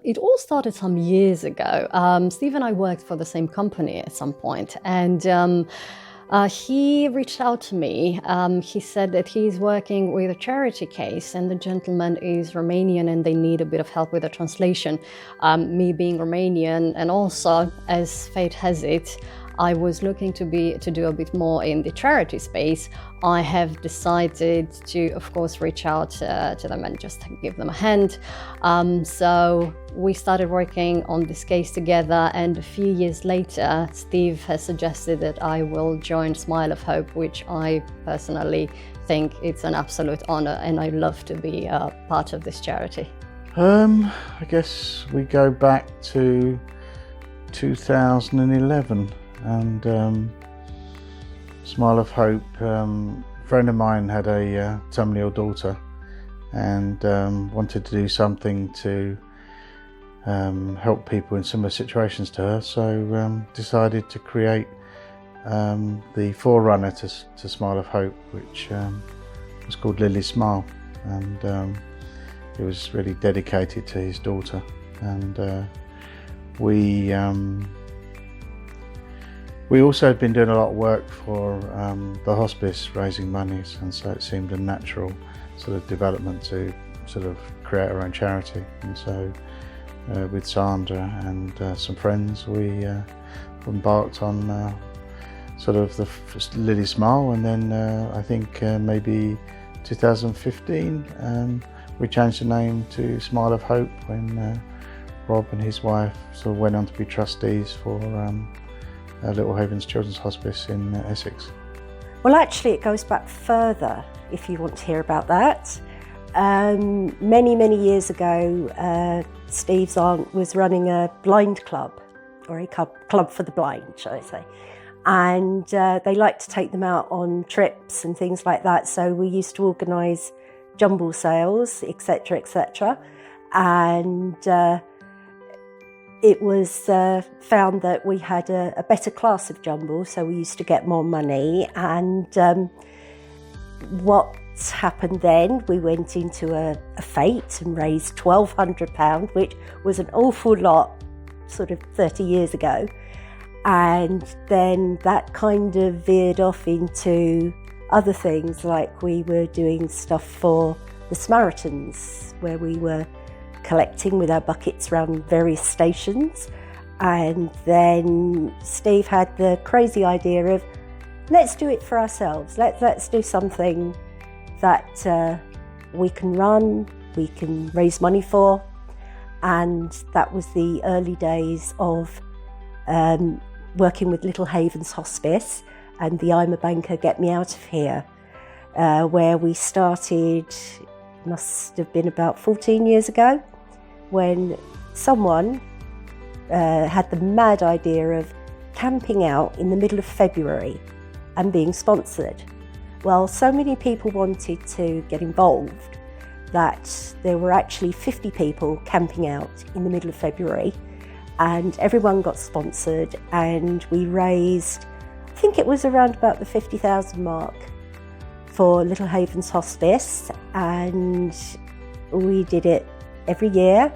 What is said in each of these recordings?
It all started some years ago. Steve and I worked for the same company at some point, and he reached out to me. He said that he's working with a charity case, and the gentleman is Romanian and they need a bit of help with the translation. Me being Romanian, and also, as fate has it, I was looking to do a bit more in the charity space. I have decided to, of course, reach out to them and just give them a hand. So we started working on this case together, and a few years later, Steve has suggested that I will join Smile of Hope, which I personally think it's an absolute honor, and I love to be a part of this charity. I guess we go back to 2011. And Smile of Hope, a friend of mine had a terminally ill daughter and wanted to do something to help people in similar situations to her, so decided to create the forerunner to Smile of Hope, which was called Lily's Smile, and it was really dedicated to his daughter. And we also had been doing a lot of work for the hospice, raising monies, and so it seemed a natural sort of development to sort of create our own charity. And so with Sandra and some friends, we embarked on sort of the Lily Smile, and then I think maybe 2015 we changed the name to Smile of Hope when Rob and his wife sort of went on to be trustees for Little Havens Children's Hospice in Essex. Well, actually it goes back further, if you want to hear about that. Many years ago, Steve's aunt was running a blind club, or a club for the blind, shall I say. And they liked to take them out on trips and things like that, so we used to organise jumble sales, etc, etc. And it was found that we had a better class of jumble, so we used to get more money. And what happened then, we went into a fete and raised £1,200, which was an awful lot sort of 30 years ago. And then that kind of veered off into other things, like we were doing stuff for the Samaritans, where we were collecting with our buckets around various stations. And then Steve had the crazy idea of, let's do it for ourselves. Let's do something that we can run, we can raise money for. And that was the early days of working with Little Havens Hospice and the I'm a Banker, Get Me Out of Here, where we started, must have been about 14 years ago, when someone had the mad idea of camping out in the middle of February and being sponsored. Well, so many people wanted to get involved that there were actually 50 people camping out in the middle of February, and everyone got sponsored, and we raised, I think it was around about the 50,000 mark for Little Havens Hospice, and we did it every year.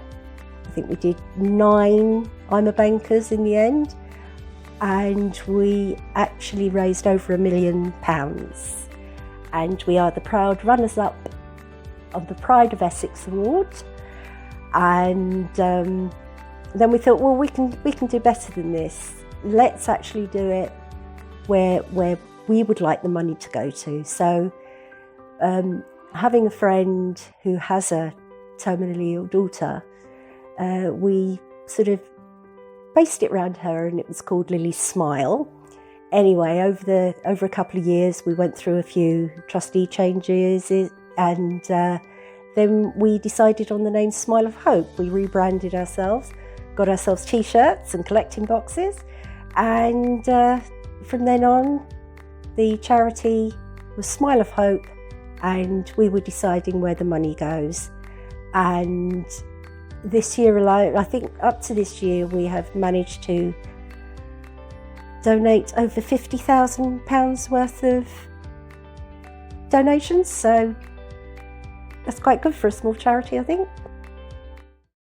I think we did 9 I'm a Bankers in the end, and we actually raised over £1 million. And we are the proud runners-up of the Pride of Essex Award. And then we thought, well, we can do better than this. Let's actually do it where we would like the money to go to. So having a friend who has a terminally ill daughter, we sort of based it around her, and it was called Lily's Smile. Anyway, over a couple of years, we went through a few trustee changes, and then we decided on the name Smile of Hope. We rebranded ourselves, got ourselves t-shirts and collecting boxes, and from then on, the charity was Smile of Hope, and we were deciding where the money goes. And this year alone, I think up to this year, we have managed to donate over £50,000 worth of donations, so that's quite good for a small charity, I think.